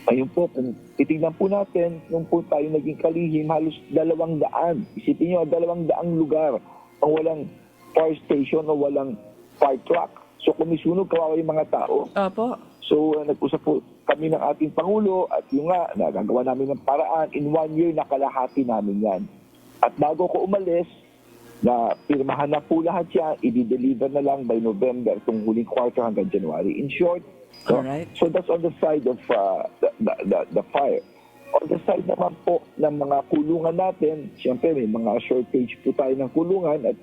Ayun po, kung titignan po natin, nung po tayo naging kalihim, halos 200. Isipin nyo, 200 lugar ang walang fire station o walang fire truck. So kung may sunog, kawawa yung mga tao. Opo. So nag-usap po kami ng ating Pangulo at yung nga, nagagawa namin ng paraan. In 1 year, nakalahati namin yan. At bago ko umalis, na pirmahan na po lahat yan, i-deliver na lang by November, itong huling quarter hanggang January. In short, Alright. so that's on the side of the fire. On the side naman po ng mga kulungan natin, siyempre may mga shortage po tayo ng kulungan at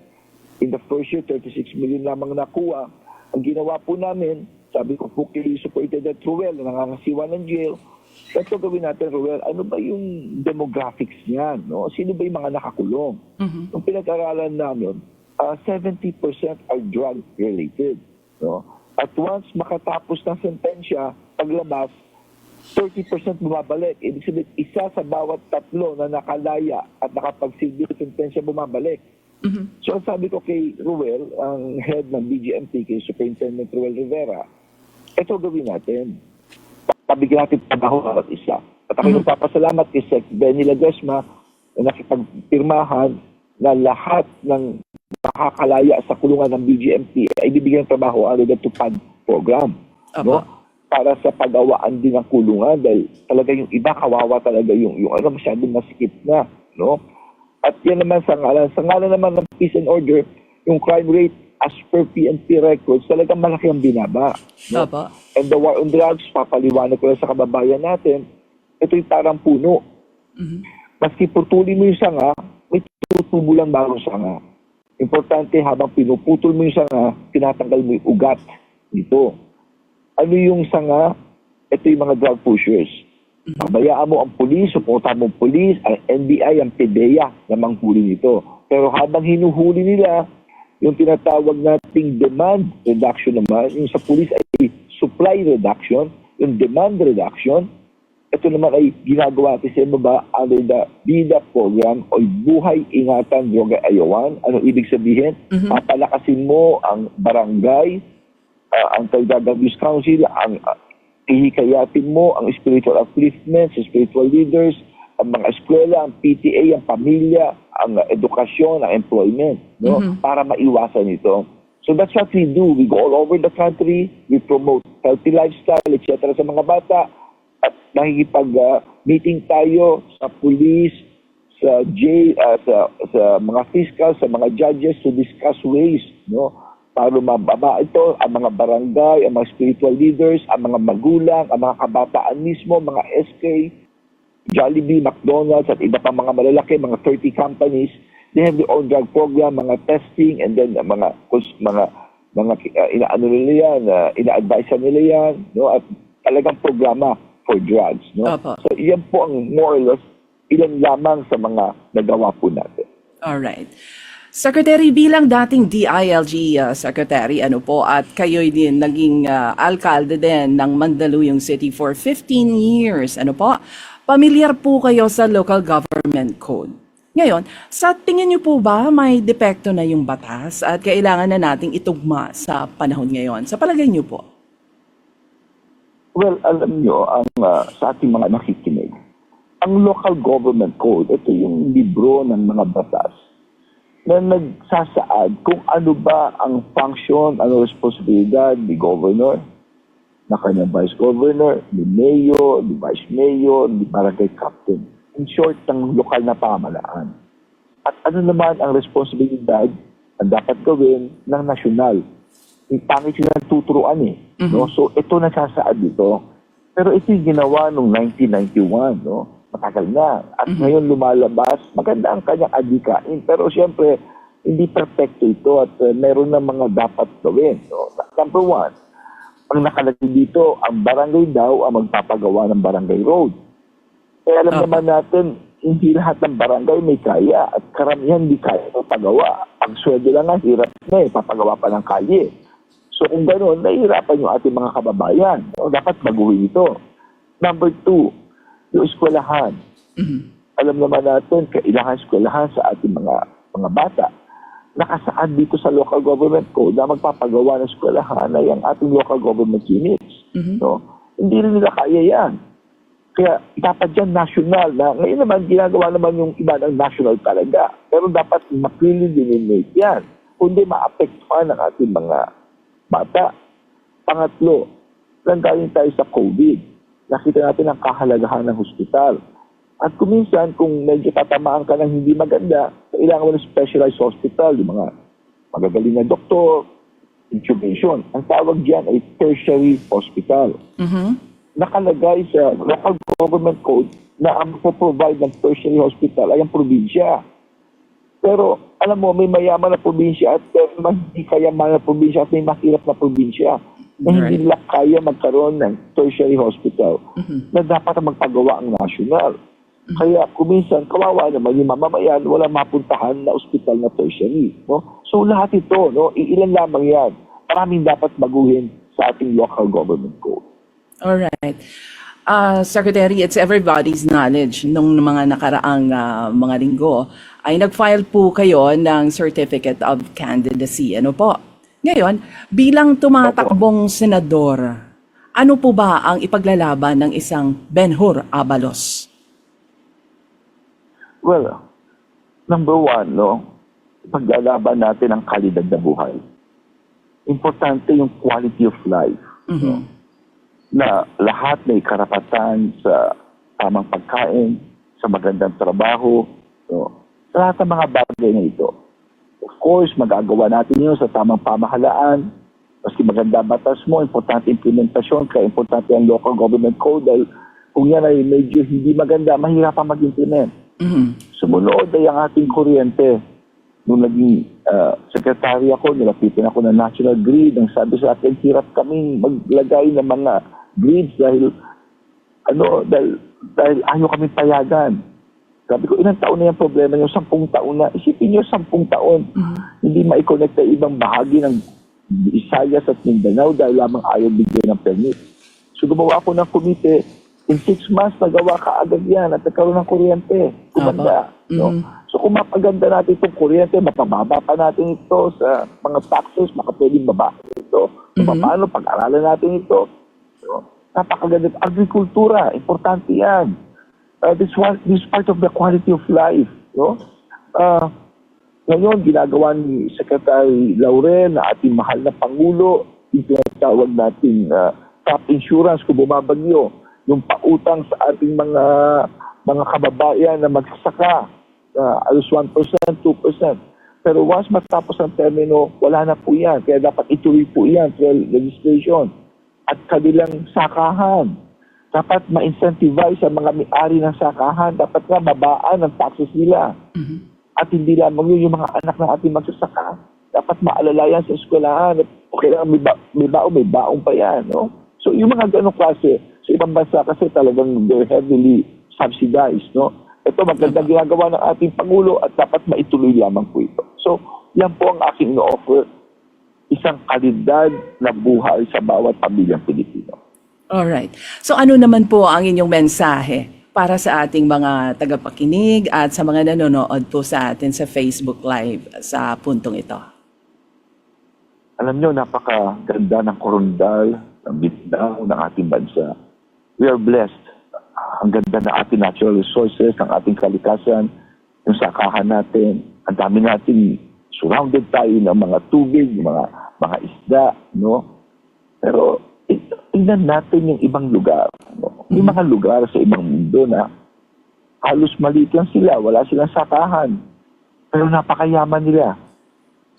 in the first year, 36 million lamang nakuha. Ang ginawa po namin, sabi ko po kay Superintendent Ruel na nangangasiwa ng jail, ito gawin natin, Ruel, ano ba yung demographics niyan? No? Sino ba yung mga nakakulong? Yung pinag-aralan namin, 70% are drug-related. No? At once makatapos ng sentensya, paglabas, 30% bumabalik. Ibig sabihin, isa sa bawat 3 na nakalaya at nakapagsilbi ng sentensya bumabalik. So sabi ko kay Ruel, ang head ng BGMP, kay Superintendent Ruel Rivera, ito gawin natin. Pabigyan natin trabaho bawat isa. At ako nagpapasalamat kay Sec. Benny Ledesma na nakipagpirmahan na lahat ng makakalaya sa kulungan ng BGMP ay bibigyan ng trabaho under the TUPAD program. No? Para sa pagawaan din ng kulungan dahil talaga yung iba kawawa talaga yung ano masyadong masikip na. No? At yan naman sa ngalan naman ng peace and order, yung crime rate as per PNP records, talagang malaki ang binaba. No? And the war on drugs, papaliwanag ko lang sa kababayan natin, ito'y parang puno. Maski putulin mo yung sanga, may tutubo lang bagong sanga. Importante, habang pinuputol mo yung sanga, tinatanggal mo yung ugat dito. Ano yung sanga? Ito yung mga drug pushers. Pabayaan mo ang pulis, suportahan mo ang pulis, ang NBI, ang PDEA na manghuli nito. Pero habang hinuhuli nila, yung tinatawag nating demand reduction naman, yung sa pulis ay supply reduction, yung demand reduction, ito naman ay ginagawa natin sa baba under the BIDA program o Buhay Ingatan Droga Ayawan. Ano ibig sabihin? Papalakasin mo ang barangay, ang Caldagag Abuse Council, ang ihikayatin mo ang spiritual upliftment sa spiritual leaders, ang mga eskwela, ang PTA, ang pamilya, ang edukasyon, ang employment, no? Para maiwasan ito. So that's what we do. We go all over the country, we promote healthy lifestyle, etc. sa mga bata, at nakikipag-meeting tayo sa police, sa jail, sa mga fiscal, sa mga judges to discuss ways, no? Para mababa ito, ang mga barangay, ang mga spiritual leaders, ang mga magulang, ang mga kabataan mismo, mga SK, Jollibee, McDonald's, at iba pang mga malalaki, mga 30 companies, they have their own drug program, mga testing, and then inaano nila yan, ina-advise nila yan, no? At talagang programa for drugs, no? So, iyan po ang more or less, ilan lamang sa mga nagawa po natin. Alright. Secretary, bilang dating DILG Secretary, ano po, at kayo'y din naging alkalde din ng Mandaluyong City for 15 years, ano po, pamilyar po kayo sa local government code. Ngayon, sa tingin niyo po ba may depekto na yung batas at kailangan na nating itugma sa panahon ngayon? Sa palagay niyo po? Well, alam niyo, sa ating mga nakikinig, ang local government code, ito yung libro ng mga batas na nagsasaad kung ano ba ang function, ano responsibilidad ni governor, na kanyang vice governor, ni mayor, ni vice mayor, ni barangay captain. In short, ng lokal na pamahalaan. At ano naman ang responsibilidad na dapat gawin ng nasyonal. Yung pangit sila tuturuan eh. No? So ito nasasaad dito. Pero ito yung ginawa noong 1991, no? Matagal na. At ngayon lumalabas, maganda ang kanyang adikain. Pero siyempre, hindi perfecto ito at meron na mga dapat gawin. No? Number one, ang nakalagay dito, ang barangay daw ang magpapagawa ng barangay road. Kaya alam naman natin, hindi lahat ng barangay may kaya at karamihan hindi kaya papagawa. Ang sweldo lang nga, hirap na eh, papagawa pa ng kalye. So kung gano'n, nahihirapan yung ating mga kababayan. No? Dapat baguhin ito. Number two, yung eskwelahan. Alam naman natin, kailangan eskwelahan sa ating mga bata. Nakasaad dito sa local government code na magpapagawa ng eskwelahan ay ang ating local government units. No? Hindi rin nila kaya yan. Kaya dapat dyan national na. Ngayon naman, ginagawa naman yung iba ng national talaga. Pero dapat makili delineate yan. Kundi maapektuhan ang ating mga bata. Pangatlo, galing tayo sa COVID. Nakita natin ang kahalagahan ng hospital. At kuminsan, kung medyo tatamaan ka ng hindi maganda, kailangan mo ng specialized hospital, yung mga magagaling na doktor, intubation. Ang tawag dyan ay tertiary hospital. Nakalagay sa local government code na ang provide ng tertiary hospital ay ang probinsya. Pero alam mo, may mayaman na probinsya at hindi kayaman na probinsya at may mahirap na probinsya na hindi nila kaya magkaroon ng tertiary hospital na dapat magpagawa ang national. Kaya kuminsan, kawawa naman yung mamamayan, wala mapuntahan na ospital na tertiary. No? So lahat ito, no, iilan lamang yan. Maraming dapat baguhin sa ating local government code. Alright. Secretary, it's everybody's knowledge nung mga nakaraang mga linggo ay nag-file po kayo ng Certificate of Candidacy. Ano po? Ngayon, bilang tumatakbong senador, ano po ba ang ipaglalaban ng isang Benhur Abalos? Well, number one, no, ipaglalaban natin ang kalidad na buhay. Importante yung quality of life. No? Na lahat may karapatan sa tamang pagkain, sa magandang trabaho, no? Sa lahat ng mga bagay na ito. Of course, magagawa natin yun sa tamang pamahalaan. Maski maganda batas mo, importante implementasyon, kaya importante ang local government code dahil kung yan ay medyo hindi maganda, mahirapan mag-implement. Sumunod ay ang ating kuryente. Nung naging sekretary ako, nilapitin ako ng National Grid, ang sabi sa akin, hirap kaming maglagay ng mga grids dahil ayaw kami payagan. Sabi ko, ilang taon na yung problema nyo? 10 taon na. Isipin nyo, 10 taon. Hindi ma-connect na ibang bahagi ng Visayas at Mindanao dahil lamang ayaw bigyan ng permit. So gumawa ako ng komite. In 6 months, nagawa ka agad yan at nagkaroon ng kuryente. Kumanda. No? So kung mapaganda natin itong kuryente, mapababa pa natin ito sa mga taxes, baka pwedeng baba ito. So paano pag-aralan natin ito? So, napakaganda. Agrikultura, importante yan. This is part of the quality of life. No? Ngayon, ginagawa ni Secretary Laurel na ating mahal na Pangulo, yung tinatawag natin top insurance kung bumabagyo, yung pautang sa ating mga kababayan na magsasaka, alos 1%, 2%. Pero once matapos ang termino, wala na po yan. Kaya dapat ituloy po yan, trail registration. At kanilang sakahan. Dapat ma-incentivize ang mga may-ari ng sakahan. Dapat nga babaan ang taxes nila. At hindi lamang yun, yung mga anak ng ating magsasaka. Dapat maalalayan sa eskwelahan. Okay lang, may baong pa yan. No? So yung mga ganong klase, sa ibang bansa kasi talagang they're heavily subsidized. No? Ito magandang ginagawa ng ating Pangulo at dapat maituloy lamang po ito. So yan po ang aking no-offer. Isang kalidad na buhay sa bawat pamilyang Pilipino. Alright. So ano naman po ang inyong mensahe para sa ating mga tagapakinig at sa mga nanonood po sa atin sa Facebook Live sa puntong ito? Alam nyo, napakaganda ng korundal, ng Mindanao, ng ating bansa. We are blessed. Ang ganda ng ating natural resources, ng ating kalikasan, yung sakahan natin. Ang dami natin, surrounded tayo ng mga tubig, mga isda, no? Pero tingnan natin yung ibang lugar. No? May mga lugar sa ibang mundo na halos maliit lang sila, wala silang sakahan. Pero napakayaman nila.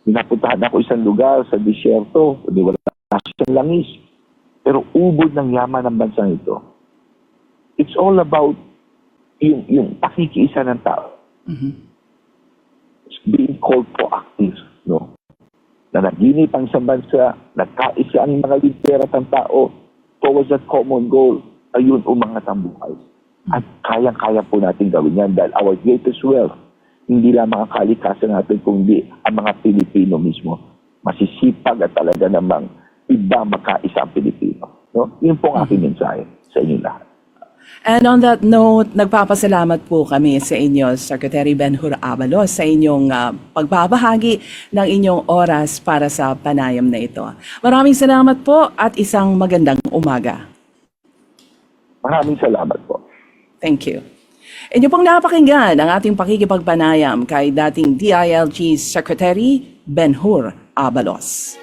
Pinapuntahan ako isang lugar sa disyerto, wala siyang langis. Pero ubod ng yaman ng bansang ito. It's all about yung pakikiisa ng tao. It's being called proactive, no? Na naginip ang isang bansa, nagkaisa ang mga lidera ng tao towards that common goal, ayun umangat ang buhay. At kayang-kaya po natin gawin yan dahil our greatest wealth, hindi lang mga kalikasan natin, kundi ang mga Pilipino mismo. Masisipag at talaga namang iba makaisa ang Pilipino. No? Yun po ang aking mensahe sa inyo lahat. And on that note, nagpapasalamat po kami sa inyo, Secretary Benhur Abalos, sa inyong pagbabahagi ng inyong oras para sa panayam na ito. Maraming salamat po at isang magandang umaga. Maraming salamat po. Thank you. Inyo pong napakinggan ang ating pakikipagpanayam kay dating DILG Secretary Benhur Abalos.